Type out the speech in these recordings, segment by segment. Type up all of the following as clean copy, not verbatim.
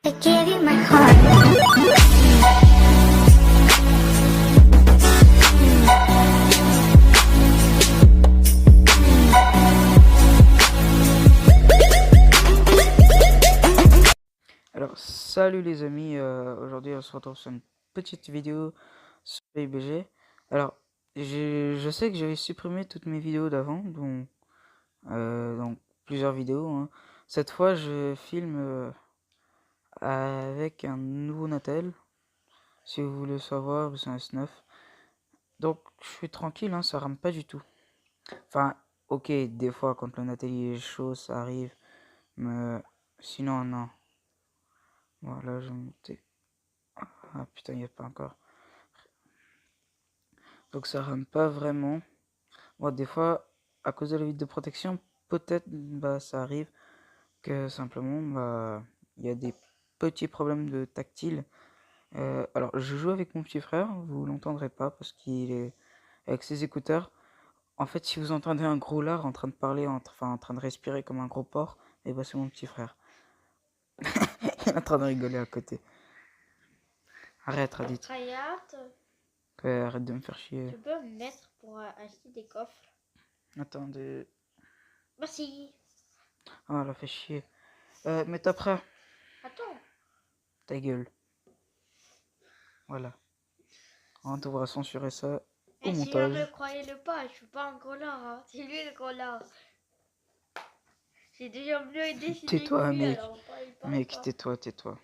I gave you my heart. Alors, salut les amis, aujourd'hui on se retrouve sur une petite vidéo sur PUBG. Alors, je sais que j'avais supprimé toutes mes vidéos d'avant, donc plusieurs vidéos, hein. Cette fois, je filme avec un nouveau Natel, si vous voulez savoir, c'est un S9. Donc, je suis tranquille, hein, ça rame pas du tout. Enfin, ok, des fois, quand le Natel est chaud, ça arrive, mais sinon, non. Voilà, je vais monter. Ah putain, il n'y a pas encore. Donc ça rame pas vraiment. Bon, des fois, à cause de la vitre de protection, peut-être bah, ça arrive que simplement bah, il y a des petits problèmes de tactile. Alors je joue avec mon petit frère, vous l'entendrez pas parce qu'il est avec ses écouteurs. En fait, si vous entendez un gros lard en train de parler, en train de respirer comme un gros porc, et bah c'est mon petit frère. Il est en train de rigoler à côté. Arrête, Radit. Rayat, Arrête de me faire chier. tu peux me mettre pour acheter des coffres? Attendez. Merci. Ah, elle a fait chier. Mais t'as prêt? Attends. Ta gueule. Voilà. On devra censurer ça au Et si jamais montage. croyez-le pas, je suis pas un gros lard, hein. C'est lui le gros lard. J'ai déjà mieux décidé Tais-toi, que lui, mec. alors il parle Mec, pas. tais-toi, tais-toi.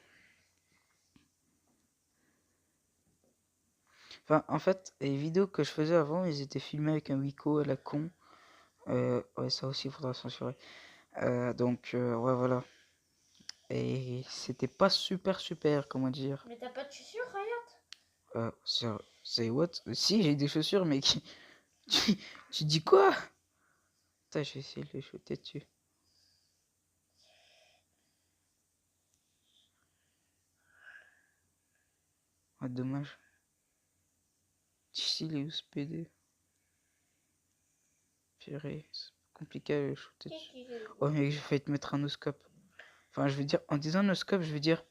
Enfin, en fait, les vidéos que je faisais avant, ils étaient filmés avec un Wiko à la con. Ouais, ça aussi, il faudra censurer. Ouais, voilà. Et c'était pas super, comment dire. Mais t'as pas de chaussures, Rayat? C'est what? Si, j'ai des chaussures, mais tu, tu dis quoi? Putain, je vais essayer de les shooter dessus. Ah, dommage. Ici, il est où ce PD? Purée, c'est compliqué à les shooter dessus. Oh, mais j'ai failli te mettre un no-scope. Enfin, je veux dire, en disant no-scope, je veux dire,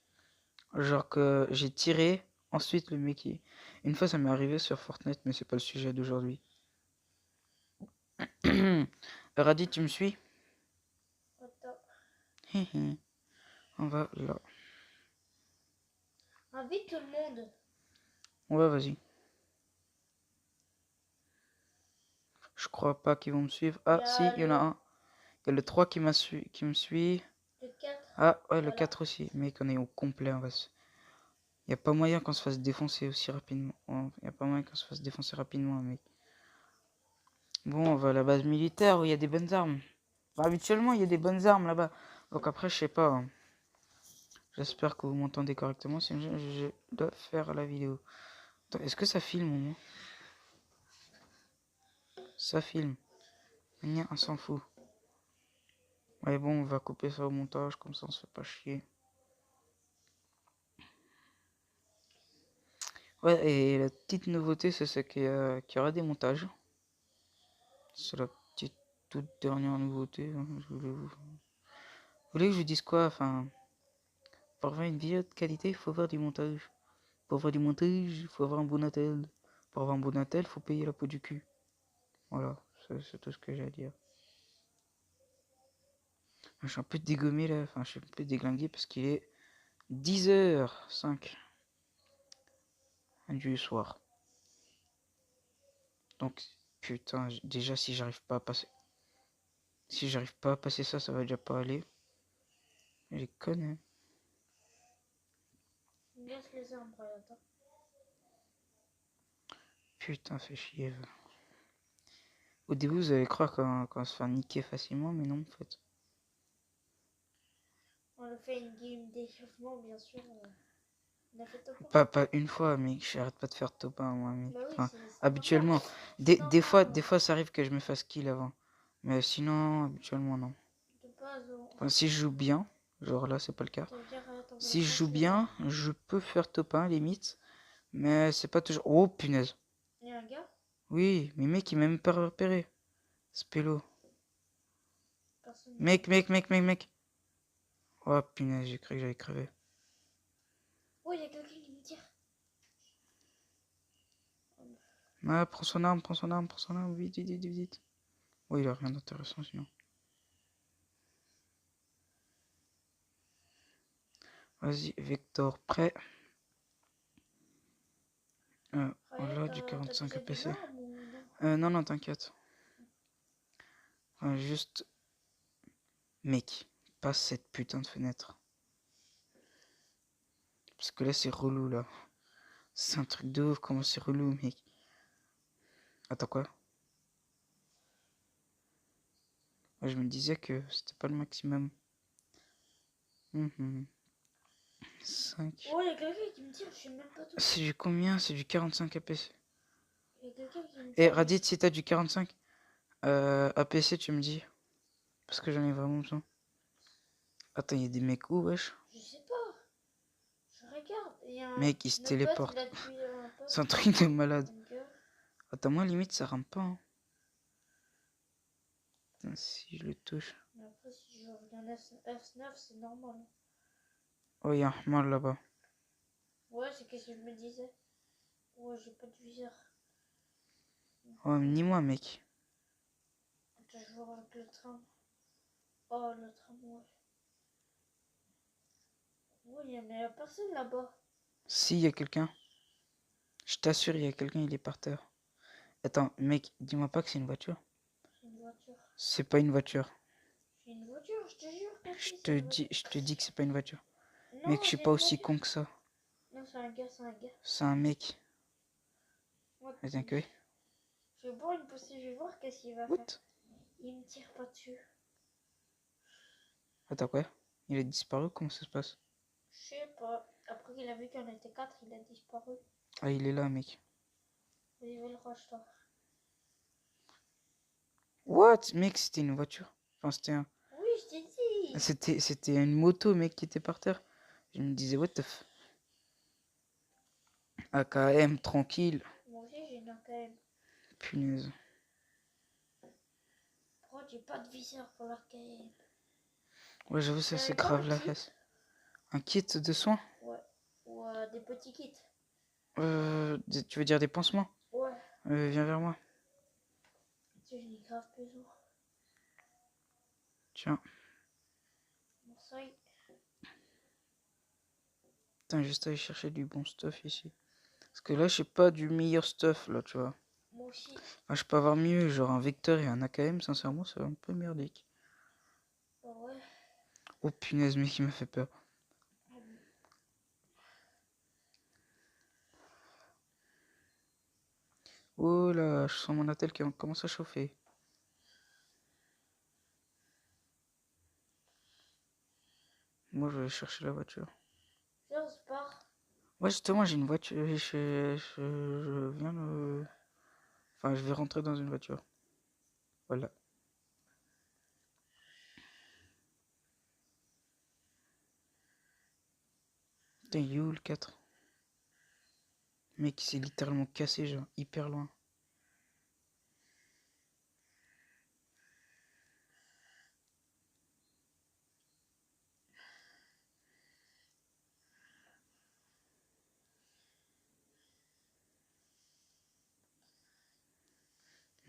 genre que j'ai tiré, ensuite le mec qui... Une fois, ça m'est arrivé sur Fortnite, mais c'est pas le sujet d'aujourd'hui. Radit, tu me suis? Attends. On va là. Invite tout le monde. Ouais, vas-y. Je crois pas qu'ils vont me suivre. Ah, si, il y en a un. Il y a le 3 qui me suit. Le 4. Ah, ouais, le Voilà. 4 aussi. Mec, on est au complet, en fait. Y a pas moyen qu'on se fasse défoncer aussi rapidement. Y a pas moyen qu'on se fasse défoncer rapidement, mec. Bon, on va à la base militaire où il y a des bonnes armes. Enfin, habituellement, il y a des bonnes armes là-bas. Donc après, je sais pas, hein. J'espère que vous m'entendez correctement. Sinon, je dois faire la vidéo. Est-ce que ça filme au moins? Ça filme. On s'en fout. Ouais, bon, on va couper ça au montage. Comme ça, on se fait pas chier. Ouais, et la petite nouveauté, c'est qu'il y aura des montages. C'est la petite toute dernière nouveauté, hein. Vous voulez que je vous dise quoi? Enfin, pour avoir une vidéo de qualité, il faut avoir du montage. Pour avoir du montage, il faut avoir un bon attel. Pour avoir un bon attel, il faut payer la peau du cul. Voilà, c'est tout ce que j'ai à dire. Je suis un peu dégommé là, enfin je suis un peu déglingué parce qu'il est 10h05 du soir. Donc, putain, déjà si j'arrive pas à passer... Si j'arrive pas à passer ça, ça va déjà pas aller. Les connes, hein. Laisse les armes, Rayat. Putain, fait chier. Au début, vous allez croire qu'on se fait niquer facilement, mais non, en fait. On a fait une game d'échauffement, bien sûr. On a fait top 1. Pas une fois, mec, j'arrête pas de faire top 1, moi, mec. Bah oui, Enfin, c'est habituellement. normal. Des fois, ça arrive que je me fasse kill avant. Mais sinon, habituellement, non. De base, Enfin, si je joue bien, genre là, c'est pas le cas. ça veut dire, Si je joue bien, je peux faire top 1, limite. Mais c'est pas toujours... Oh, punaise. Il y a un gars? Oui, mais mec, il m'a même pas repéré. Spélo. Personne. Mec. Oh, punaise, j'ai cru que j'allais crever. Ah, prends son arme, prends son arme, prends son arme, vite, vite, vite, vite. Oui, il a rien d'intéressant sinon. Vas-y, Vector, prêt. Voilà, du T'as 45 déjà d'une APC. arme ou non? Non, non, t'inquiète. Juste, mec, passe cette putain de fenêtre. Parce que là, c'est relou, là. C'est un truc de ouf, comment c'est relou, mec. Attends, quoi? Je me disais que c'était pas le maximum. 5. Oh, il y a quelqu'un qui me tire, je sais même pas tout. C'est du combien? C'est du 45 APC. Il y a quelqu'un qui me Et tire. Radit, si t'as du 45 APC, tu me dis. Parce que j'en ai vraiment besoin. Attends, il y a des mecs où, wesh? Je sais pas. Je regarde. Il y a un. Mec, il se Notre pote, téléporte. il a tué un pote. C'est un truc de malade. Un gars. Attends, moi, limite, ça rampe pas. Hein. Putain, si je le touche. Mais après, si je regarde F9, c'est normal. Oh, il y a un mal là-bas. Ouais, c'est ce que je me disais. Ouais, j'ai pas de viseur. Oh, ni moi, mec. Attends, je vois avec le tram. Oh, le tram, ouais. Oui, mais y a personne là-bas. Si, il y a quelqu'un. Je t'assure, il y a quelqu'un, il est par terre. Attends, mec, dis-moi pas que c'est une voiture. C'est une voiture. C'est pas une voiture. C'est une voiture, je te jure que Je si, te c'est une voiture. dis, je te dis que c'est pas une voiture. Non, Mec, je suis c'est pas une aussi voiture. con que ça. Non, c'est un gars, c'est un gars. C'est un mec. What? Attends, que oui. Je vais boire une poussée, je vais voir qu'est-ce qu'il va faire. What? Il me tire pas dessus. Attends, quoi? Il a disparu? Comment ça se passe? Je sais pas. Après qu'il a vu qu'on était 4, il a disparu. Ah, il est là, mec. Vive le roi. What? Mec, c'était une voiture. Enfin, c'était un... Oui, je t'ai dit. C'était une moto, mec, qui était par terre. Je me disais, what the f... AKM, tranquille. Moi aussi, j'ai une AKM. Punaise. Pourquoi j'ai pas de viseur pour l'AKM? Ouais, j'avoue, ça, c'est T'avais pas grave un la kit? face. Un kit de soins? Ouais. Ou des petits kits. Tu veux dire des pansements? Ouais. Viens vers moi. Tu sais, j'en ai grave besoin. Tiens. Bon, ça y est. Putain, juste aller chercher du bon stuff ici. Parce que là, je sais pas du meilleur stuff, là, tu vois. Moi aussi. Enfin, je peux avoir mieux, genre un Vector et un AKM, sincèrement, c'est un peu merdique. Bah ouais. Oh punaise, mec, il m'a fait peur. Oh là, je sens mon attel qui commence à chauffer. Moi, je vais aller chercher la voiture. Viens, on se part. Ouais, justement, j'ai une voiture. Je viens de... Enfin, je vais rentrer dans une voiture. Voilà. Putain, il est où le 4? Mec, il s'est littéralement cassé, genre, hyper loin.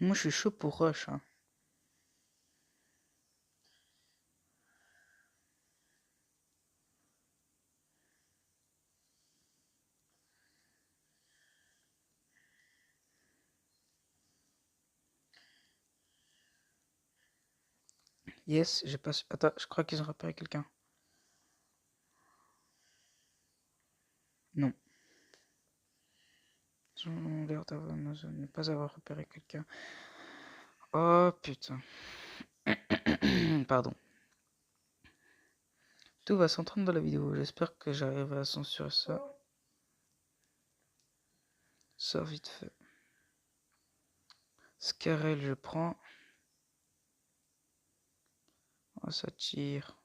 Moi, je suis chaud pour rush, hein. Yes, j'ai pas... Attends, je crois qu'ils ont repéré quelqu'un. Non. Ils ont l'air d'avoir ne pas avoir repéré quelqu'un. Oh putain. Pardon. Tout va s'entendre dans la vidéo. J'espère que j'arriverai à censurer ça. Oh. Ça vite fait. Scarel, je prends. Oh, ça tire.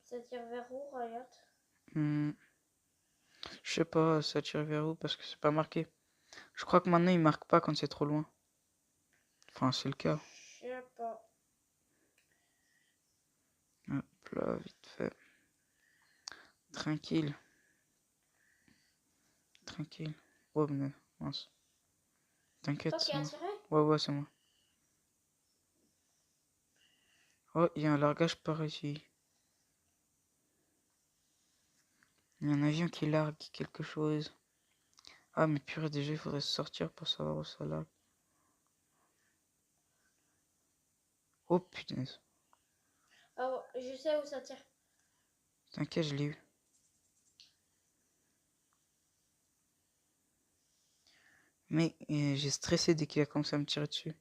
Ça tire vers où, Riot? Je sais pas, ça tire vers où parce que c'est pas marqué. Je crois que maintenant il marque pas quand c'est trop loin. Enfin, c'est le cas. Je sais pas. là, vite fait. Tranquille. Tranquille. Oh, mais mince. T'inquiète, Toi qui c'est as moi. tiré? Ouais, c'est moi. Oh, il y a un largage par ici. Il y a un avion qui largue quelque chose. Ah, mais purée, déjà, il faudrait sortir pour savoir où ça largue. Oh, putain. Ah, ouais, je sais où ça tire. T'inquiète, je l'ai eu. Mais j'ai stressé dès qu'il a commencé à me tirer dessus.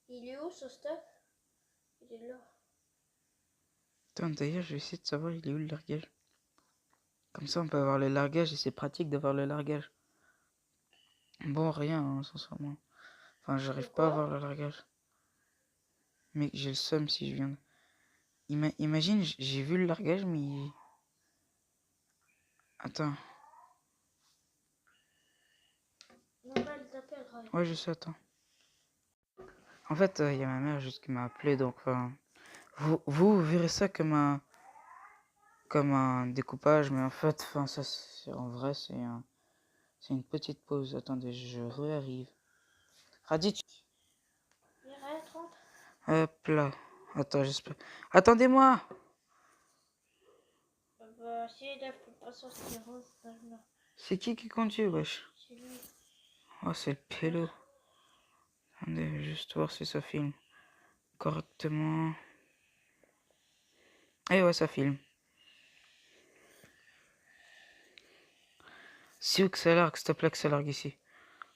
Il est où ce stuff? Il est là. Attends, d'ailleurs, je vais essayer de savoir il est où le largage. Comme ça, on peut avoir le largage et c'est pratique d'avoir le largage. Bon, rien, hein, sincèrement. Enfin, j'arrive pas à avoir le largage. Mais j'ai le seum si je viens de... Imagine, j'ai vu le largage, mais... Attends. Non, elle t'appelle, Ray. Ouais, je sais, attends. En fait, il y a ma mère juste qui m'a appelé, donc... vous verrez ça comme un découpage, mais en fait, ça, en vrai, c'est une petite pause. Attendez, je réarrive. Raditz. Il y a rien, 30. Hop là. Attends, j'espère. Attendez-moi! Bah, si il lève pas sur ce qui rose, là. C'est qui conduit, wesh? C'est lui. Oh, c'est le pélo. Attendez, je vais juste voir si ça filme correctement. Eh ouais, ça filme. Si où que ça largue, s'il te plaît que ça largue ici.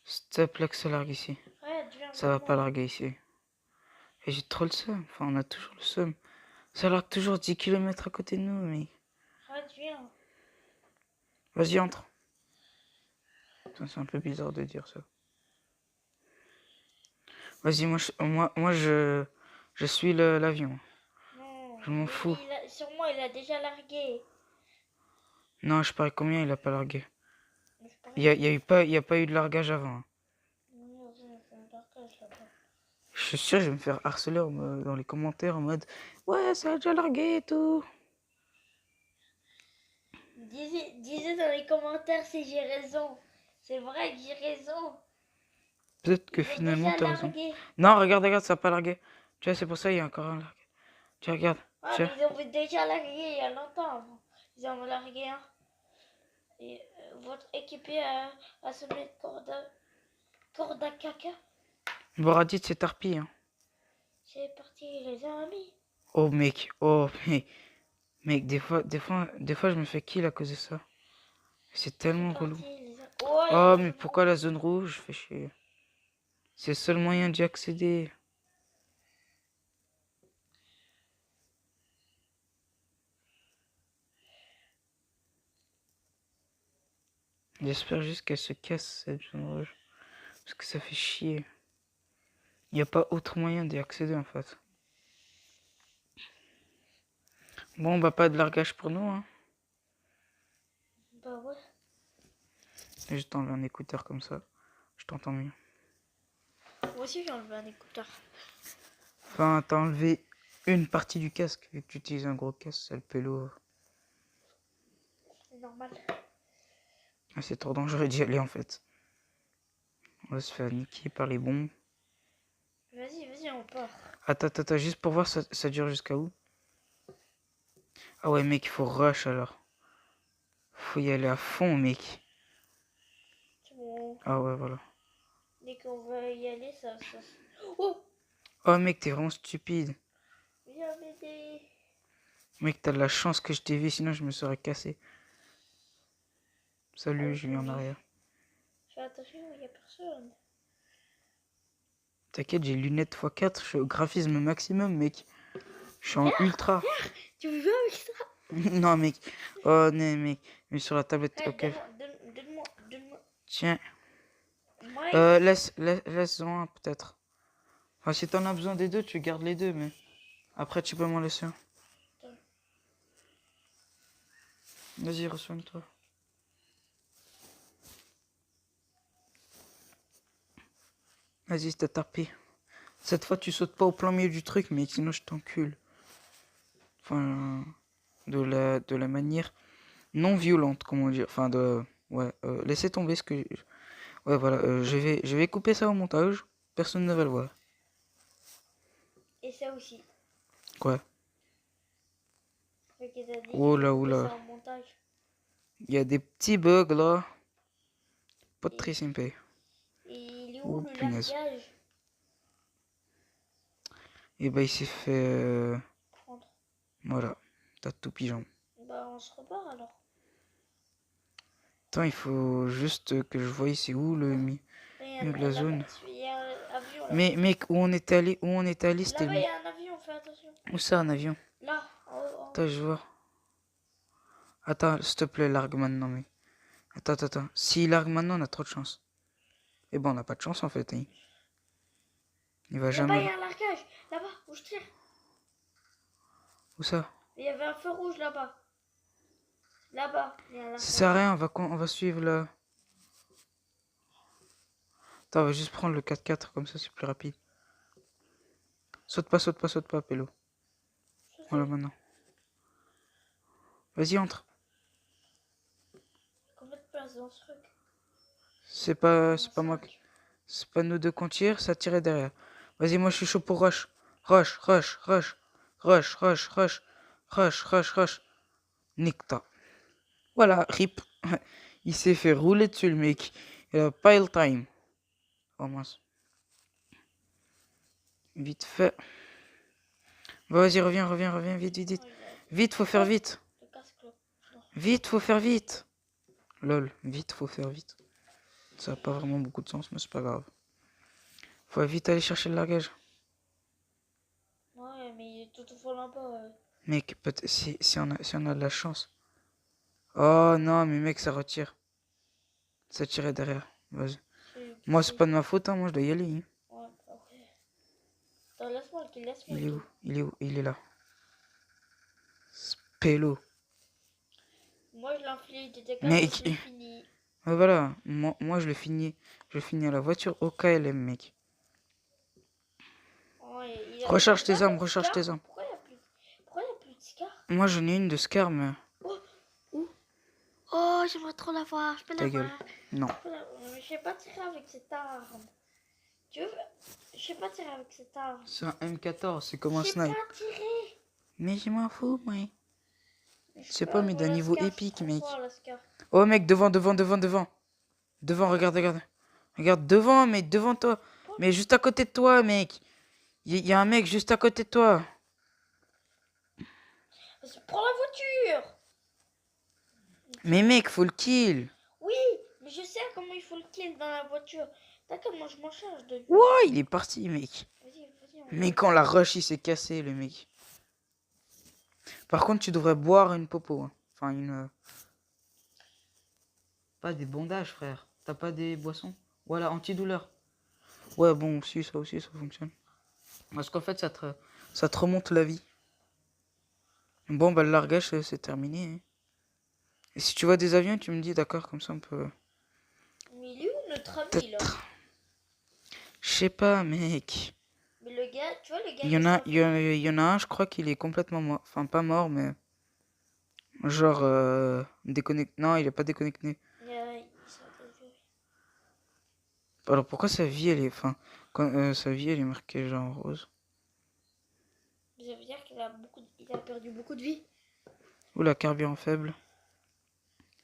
S'il te plaît que ça largue ici. Ouais, viens, Ça va pas larguer ici. Et j'ai trop le seum. Enfin, on a toujours le seum. Ça largue toujours 10 km à côté de nous, mais... Ouais, viens. Vas-y, entre. Putain, c'est un peu bizarre de dire ça. Vas-y, moi, je suis l'avion. Non, Je m'en lui, fous. sur moi, il a déjà largué. Non, je parie combien il a pas largué. Mais c'est Il pareil. y a pas eu de largage avant. Hein. Non, non, c'est un largage là-bas. Je suis sûr, je vais me faire harceler dans les commentaires en mode ouais, ça a déjà largué et tout. Disez dans les commentaires si j'ai raison. C'est vrai que j'ai raison. Peut-être que Ils ont finalement déjà t'as raison. largué. Non, regarde, ça a pas largué. Tu vois, c'est pour ça il y a encore un largue. Tu regardes. Ah, Tu mais vois. ils ont déjà largué il y a longtemps avant. Ils en ont largué un. Et votre équipier a semé de corde à caca. Boradit, c'est Tarpi. Hein. C'est parti, les amis. Oh, mec. Oh, mec, des fois, je me fais kill à cause de ça. C'est tellement C'est relou. parti, les amis. Oh, il y a Oh, la mais zone pourquoi rouge. la zone rouge? Fais chier. C'est le seul moyen d'y accéder. J'espère juste qu'elle se casse cette zone rouge. Parce que ça fait chier. Il n'y a pas autre moyen d'y accéder en fait. Bon, bah pas de largage pour nous. Hein. Bah ouais. Je t'enlève un écouteur comme ça. Je t'entends mieux. Moi aussi j'ai enlevé un écouteur. Enfin, t'as enlevé une partie du casque. Vu que tu utilises un gros casque, c'est le pélo. C'est normal. Ah, c'est trop dangereux d'y aller en fait. On va se faire niquer par les bombes. Vas-y, on part. Attends, juste pour voir ça dure jusqu'à où? Ah ouais, mec, il faut rush alors. Faut y aller à fond, mec. C'est bon. Ah ouais, voilà. Dès qu'on va y aller, ça... Oh! Oh, mec, t'es vraiment stupide. Viens m'aider. Mec, t'as de la chance que je t'ai vu, sinon je me serais cassé. Salut, je viens en arrière. Fais attention, il n'y a personne. T'inquiète, j'ai lunettes x4, je suis au graphisme maximum, mec. Je suis en ultra. Tu veux jouer avec ça? Non, mec. Oh, non, mec. Mais sur la tablette, Hey, ok. donne-moi. Tiens. Mike. Laisse-en un, peut-être. Enfin, si t'en as besoin des deux, tu gardes les deux, mais... Après, tu peux m'en laisser un. Vas-y, reçois-toi. Vas-y, c'est tapé. Cette fois, tu sautes pas au plein milieu du truc, mais sinon, je t'encule. Enfin, de la manière non violente, comment dire. Enfin, ouais, laissez tomber ce que... Ouais, voilà, je vais couper ça au montage. Personne ne va le voir. Et ça aussi. Quoi? Fait qu'il t'a dit Oh qu'il là, coupait oula. ça en montage. Il y a des petits bugs là. Pas très sympa. Et il est où Oh le punaise. largage? Et bah il s'est fait... Prendre. Voilà. T'as tout pigeon. Bah on se repart alors. Attends, il faut juste que je voie c'est où le milieu de la zone. Il y a un avion là. Mais mec, où on était allé, c'était Là-bas le... il y a un avion, fais attention. Où ça, un avion? Là, en haut. Attends, je vois. Attends, s'il te plaît, largue maintenant, mec. Attends. S'il largue maintenant, on a trop de chance. Et bon, on n'a pas de chance en fait. Hein. Il va Là-bas jamais... il y a un largage. Là-bas, où je tire. Où ça? Il y avait un feu rouge là-bas. Là-bas, il y a un Ça largage. sert à rien, on va suivre le... Attends, on va juste prendre le 4x4, comme ça c'est plus rapide. Saute pas, Pélo. Voilà, maintenant. Vas-y, entre. Combien de place dans ce truc? C'est pas moi. 5. C'est pas nous deux qu'on tire, ça tirait derrière. Vas-y, moi je suis chaud pour rush. Rush. Nique-toi. Voilà, rip. Il s'est fait rouler dessus le mec. Il a pas eu le time. Oh mince. Vite fait. Vas-y, reviens, vite. Vite, faut faire vite. Le casque là. Vite, faut faire vite. Lol, vite, faut faire vite. Ça n'a pas vraiment beaucoup de sens, mais c'est pas grave. Faut vite aller chercher le largage. Ouais, mais il est tout au fond là-bas. Mec, si on a de la chance. Oh non, mais mec, ça retire. Ça tirait derrière. Vas-y. Moi, c'est pas de ma faute, hein. Moi, je dois y aller. Hein. Ouais, ok. Attends, laisse-moi le kill, laisse-moi Il le est kill. où? Il est là. Spélo. Moi, je l'enfile, t'étais quand Mec. je l'ai fini. Ouais, voilà. Moi, je le finis. Je finis à la voiture au KLM, mec. Oh, Recharge tes pas armes, de recharge Scar. tes armes. Pourquoi il y a plus de Scar? Moi, j'en ai une de Scar, mais... Oh, où? Oh, j'aimerais trop la voir. Je peux Ta la gueule. voir. Non. Je sais pas tirer avec cette arme. Tu veux? Je sais pas tirer avec cette arme. C'est un M14, c'est comme un Je sais snipe. pas tirer. Mais je m'en fous, moi. Je C'est peux pas, mais avoir d'un la niveau Scar, épique, je suis mec. trop fort, la Scar. Oh, mec, devant. Devant, regarde. Regarde, devant, mec, devant toi. Mais juste à côté de toi, mec. Il y a un mec juste à côté de toi. Prends la voiture. Mais mec, faut le kill. Oui, mais je sais comment il faut le kill dans la voiture. T'inquiète, moi je m'en charge de lui. Ouah, il est parti, mec. Vas-y. Mais quand la rush, il s'est cassé, le mec. Par contre, tu devrais boire une popo. Hein. Enfin, une... Pas des bandages, frère. T'as pas des boissons? Voilà, antidouleur. Ouais, bon, si, ça aussi, ça fonctionne. Parce qu'en fait, ça te remonte la vie. Bon, bah, le largage, c'est terminé. Hein. Et si tu vois des avions, tu me dis, d'accord, comme ça, on peut... Mais il est où notre ami là? Je sais pas, mec. Mais le gars, tu vois le gars. Il y en a un, je crois qu'il est complètement mort. Enfin, pas mort, mais... Genre, déconnecté. Non, il est pas déconnecté. Alors, pourquoi sa vie, elle est... Enfin, sa vie, elle est marquée genre rose. Ça veut dire il a perdu beaucoup de vie. Oula, carburant faible.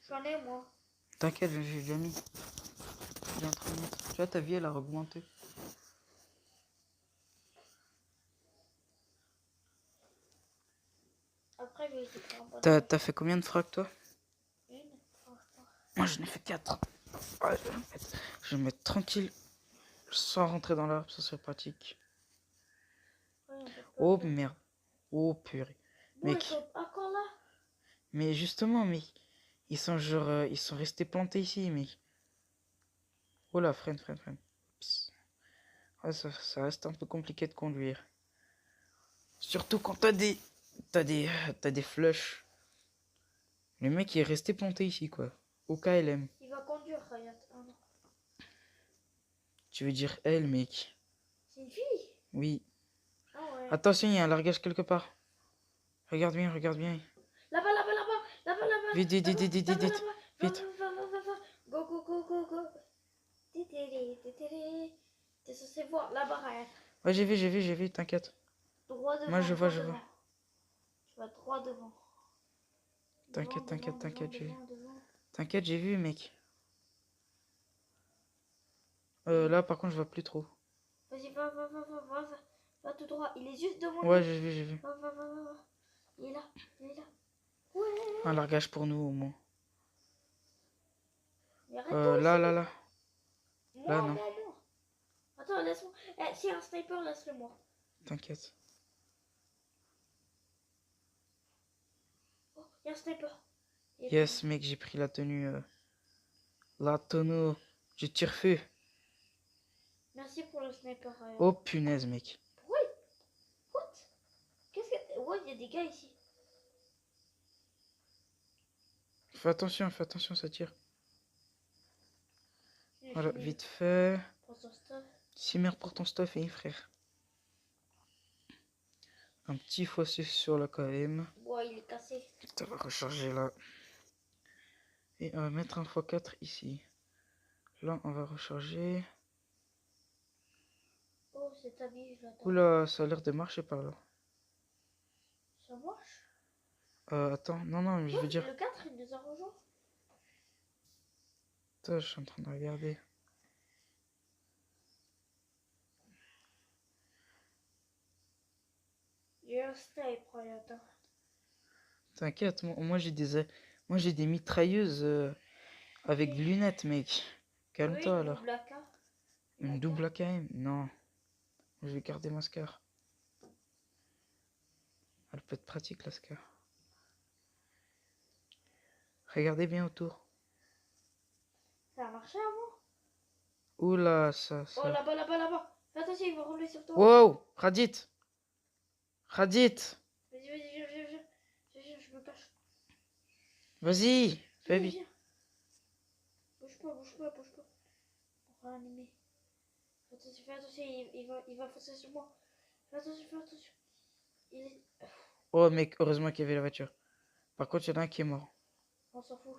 J'en ai moi. T'inquiète, j'ai déjà mis. J'ai un train de mettre. Tu vois, ta vie, elle a augmenté. Après, je vais essayer de faire un bon. T'as fait combien de frags, toi? Une pour l'instant. Moi, j'en ai fait 4. Ouais, je vais me mettre tranquille. Sans rentrer dans l'arbre, ça serait pratique. Ouais, on peut pas Oh, faire. merde. Oh, purée. Bon, Mec. ils sont encore là. Mais justement, mec. Ils sont genre... ils sont restés plantés ici, mec. Oh là, freine. Psst. Ouais, ça reste un peu compliqué de conduire. Surtout quand t'as des flushs. Le mec il est resté planté ici quoi. Au KLM. Il va conduire, Ryan. Oh, non. Tu veux dire elle, mec? C'est une fille? Oui. Ah ouais. Attention, il y a un largage quelque part. Regarde bien, regarde bien. Là-bas, là-bas, là-bas, là-bas, là-bas. Vite, vite, vite, vite, vite, Là-bas, vite, là-bas. vite. Va. Go, go, go, go, go. Tétélé. T'es censé voir là-bas, Ryan. Ouais, j'ai vu, t'inquiète. Droit devant, Moi, je vois, droit je vois. devant. Tu vas droit devant. T'inquiète, t'inquiète, t'inquiète, Devant. T'inquiète, j'ai vu, mec. Là, par contre, je vois plus trop. Vas-y, va. Va tout droit. Il est juste devant Ouais, lui. j'ai vu. Va. Il est là. Ouais. Un largage pour nous, au moins. Mais arrête-toi aussi. Là. Là, non. Moi. Attends, laisse-moi. Eh, si un sniper, laisse-le moi. T'inquiète. Oh, il y a un sniper. Il est Yes, mec, j'ai pris la tenue. La tenue du tire-feu. Merci pour le sniper. Oh, punaise, mec. What? Qu'est-ce que. Ouais, il y a des gars ici. Fais attention, ça tire. Il est Voilà, fini. vite fait. Prends son stuff. Cimer pour ton stuff et frère. Un petit fossé sur la KM. Ouais, il est cassé. Ça va recharger là. Et on va mettre un x4 ici. Là, on va recharger. Oh, c'est ta vie, je l'attends. Oula, ça a l'air de marcher par là. Ça marche? Attends, non, mais je veux dire. Le 4, il nous a rejoint. Attends, je suis en train de regarder. J'ai un snipe, attends. T'inquiète, moi j'ai des mitrailleuses avec lunettes, mec. Calme-toi Oui, là. double AK. Une double AKM? Non. Je vais garder ma Scar. Elle peut être pratique la Scar. Regardez bien autour. Ça a marché avant? Oula, ça. Oh, là-bas. Fais attention, il va rouler sur toi. Wow! Radit! Vas-y, Vas-y, je me cache. fais vite. Viens. Bouge pas. Pour réanimer. Fais attention, il va foncer sur moi. Fais attention. Il est... Oh mec, heureusement qu'il y avait la voiture. Par contre, il y en a un qui est mort. On s'en fout.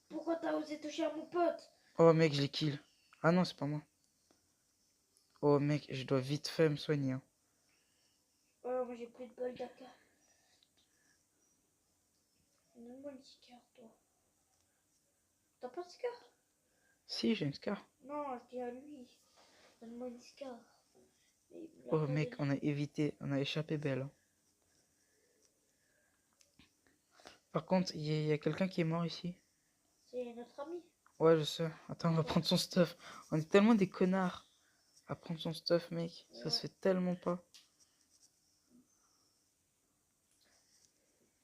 Pourquoi t'as osé toucher à mon pote? Oh mec, je l'ai kill. Ah non, c'est pas moi. Oh mec, je dois vite fait me soigner. Hein. Oh, moi j'ai plus de bol d'AK. Donne-moi une Scar, toi. T'as pas de Scar? Si, j'ai une Scar. Non, je dis à lui. Donne-moi une Scar. Oh mec, on a échappé belle. Hein. Par contre, il y a quelqu'un qui est mort ici. C'est notre ami. Ouais, je sais. Attends, on va prendre son stuff. On est tellement des connards à prendre son stuff, mec. Ça se fait tellement pas.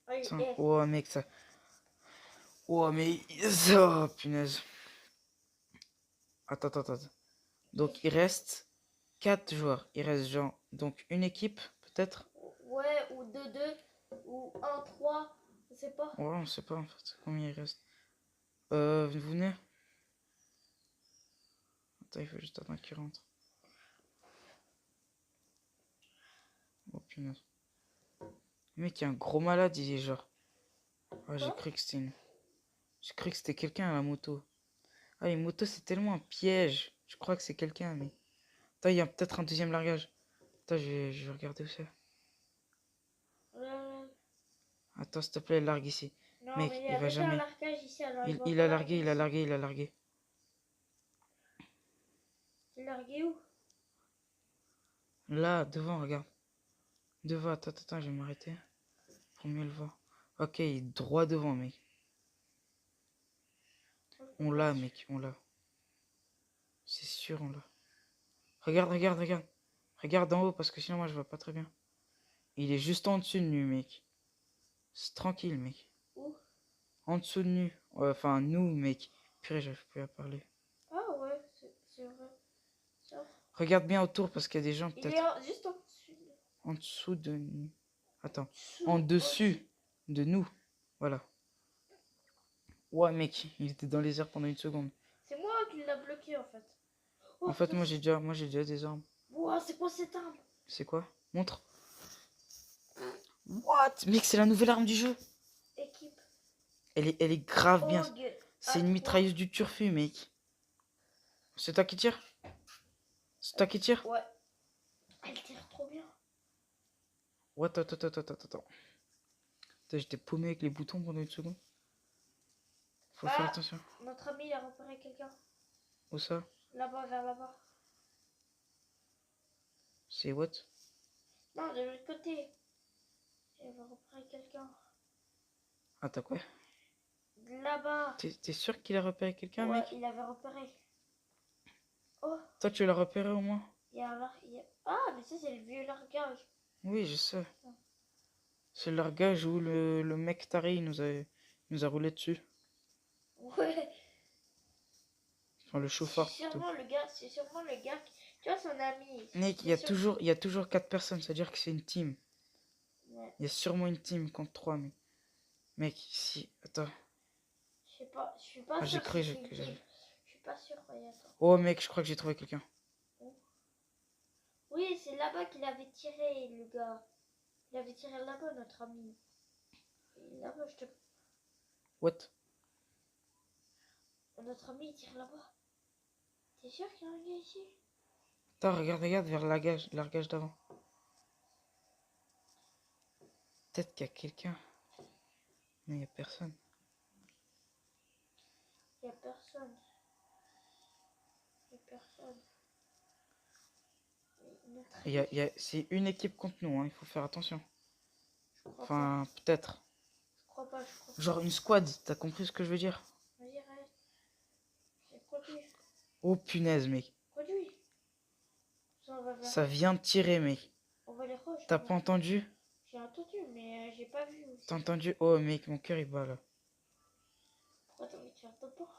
Attends. Oh mec, ça. Oh mais. Oh punaise. Attends. Donc il reste 4 joueurs. Il reste genre. Donc une équipe, peut-être. Ouais, ou 2-2, ou 1-3, je sais pas. Ouais, on sait pas en fait combien il reste. Vous venez? Attends, il faut juste attendre qu'il rentre. Oh punaise. Le mec, il y a un gros malade, il est genre. Ah, j'ai cru que c'était une. J'ai cru que c'était quelqu'un à la moto. Ah, les motos, c'est tellement un piège. Je crois que c'est quelqu'un, mais. Attends, il y a peut-être un deuxième largage. Attends, je vais regarder où c'est. Attends, s'il te plaît, largue ici. Non, Mec, mais il va jamais. un largage ici, alors Il a largué. Il a largué où? Là, devant, regarde. Devant, attends, je vais m'arrêter. Pour mieux le voir. Ok, il est droit devant, mec. On l'a, mec, on l'a. C'est sûr, on l'a. Regarde. Regarde en haut, parce que sinon, moi, je vois pas très bien. Il est juste en dessous de nous, mec. C'est tranquille, mec. Où? En dessous de nous. Ouais, enfin, nous, mec. Purée, j'arrive plus à parler. Ah ouais, c'est vrai. Ça. Regarde bien autour, parce qu'il y a des gens, Il peut-être. est juste en dessus. En dessous de nous. Attends. En dessus de nous. Voilà. Ouais, mec, il était dans les airs pendant une seconde. C'est moi qui l'a bloqué, en fait. Oh, En fait, moi, j'ai déjà des armes. Wow, Ouah, c'est quoi cette arme? C'est quoi? Montre. What? Mec, c'est la nouvelle arme du jeu. Équipe. Elle est grave bien. Og. C'est une mitrailleuse du turfu, mec. C'est toi qui tire? C'est toi qui tire? Ouais. Elle tire trop bien. What? Attends. Putain, j'étais paumé avec les boutons pendant une seconde. Faut faire attention. Notre ami, il a repéré quelqu'un. Où ça? Là-bas, vers là-bas. C'est what? Non, de l'autre côté. Il va repérer quelqu'un. Attends, quoi? Là-bas. T'es sûr qu'il a repéré quelqu'un, Ouais, mec? il avait repéré. Oh, Toi, tu l'as repéré au moins? il y a un Ah, mais ça, c'est le vieux largage. Oui, je sais. C'est le largage où le mec taré il nous a roulé dessus. Ouais. Enfin, le chauffard C'est plutôt. sûrement le gars. Tu vois, son ami. Mec, il y a toujours 4 personnes, c'est-à-dire que c'est une team. Ouais. Il y a sûrement une team contre 3, mais... Mec, si... Attends. Je sais pas, je suis pas Ah, sûr. j'ai cru si que c'est j'avais... une team. Je suis pas sûr. Ouais, attends. Oh, mec, je crois que j'ai trouvé quelqu'un. Oui, c'est là-bas qu'il avait tiré, le gars. Il avait tiré là-bas, notre ami. Et là-bas, je te... What? Notre ami, il tire là-bas. T'es sûr qu'il y a un gars ici? Attends, regarde vers le largage d'avant. Peut-être qu'il y a quelqu'un. Mais il n'y a personne. Il y a personne. Il y a personne. C'est une équipe contre nous, hein, il faut faire attention. Je crois Enfin, peut-être. je crois pas. Genre une squad, t'as compris ce que je veux dire? Vas-y, arrête. J'ai produit. Oh punaise, mec. Produit. Ça, on va vers... Ça vient de tirer, mec. On va les roches. T'as pas entendu? J'ai entendu, mais j'ai pas vu aussi. T'as entendu? Oh, mec, mon cœur il bat là. Pourquoi t'as envie de faire ton pas?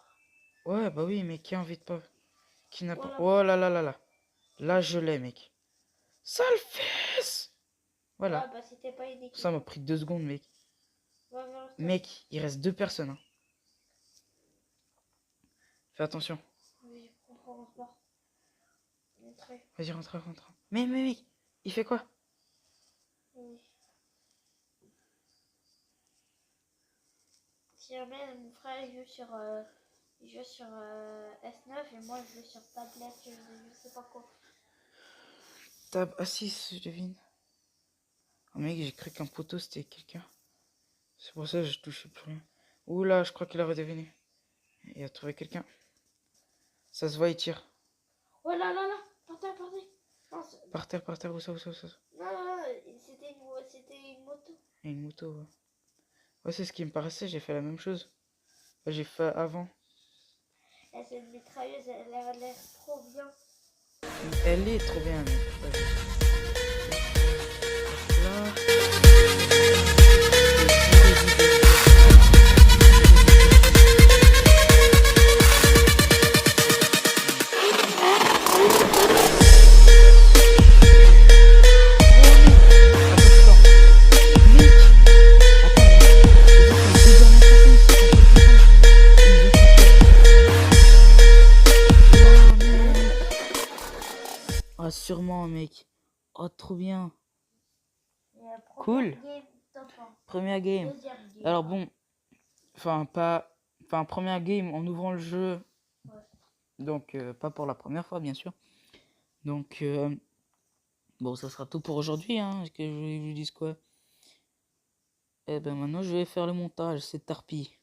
Ouais, bah oui, mais qui a envie de pas? Qui n'a pas... Voilà. Oh là là là là. Là, je l'ai, mec. Sale fesse! Voilà. Ah, bah c'était pas une équipe. Ça m'a pris 2 secondes, mec. Va vers le stade. Mec, il reste 2 personnes. Hein. Fais attention. Oui, on se barre. Montrer. Vas-y, rentre. Mais mec, il fait quoi? Oui. Si jamais mon frère il joue sur S9 et moi je joue sur tablette, je sais pas quoi. Tab A6, je devine. Oh mec, j'ai cru qu'un poteau c'était quelqu'un. C'est pour ça que je touchais plus rien. Oula, je crois qu'il a redeviné. Il a trouvé quelqu'un. Ça se voit, il tire. Oh là, par terre. Non, Par terre, où ça? non, c'était une moto. Il y a une moto, ouais. Ouais, c'est ce qui me paraissait, j'ai fait la même chose. Enfin, j'ai fait avant. Et cette mitrailleuse, elle a l'air trop bien. Elle est trop bien, mec. Là. Ah, sûrement, mec. Oh, trop bien. Cool. Game, top 1. Première game. Deuxième game. Alors bon, première game en ouvrant le jeu. Ouais. Donc, pas pour la première fois, bien sûr. Donc, bon, ça sera tout pour aujourd'hui, hein. Est-ce que je vous dise quoi? Eh ben, maintenant, je vais faire le montage, c'est tarpi.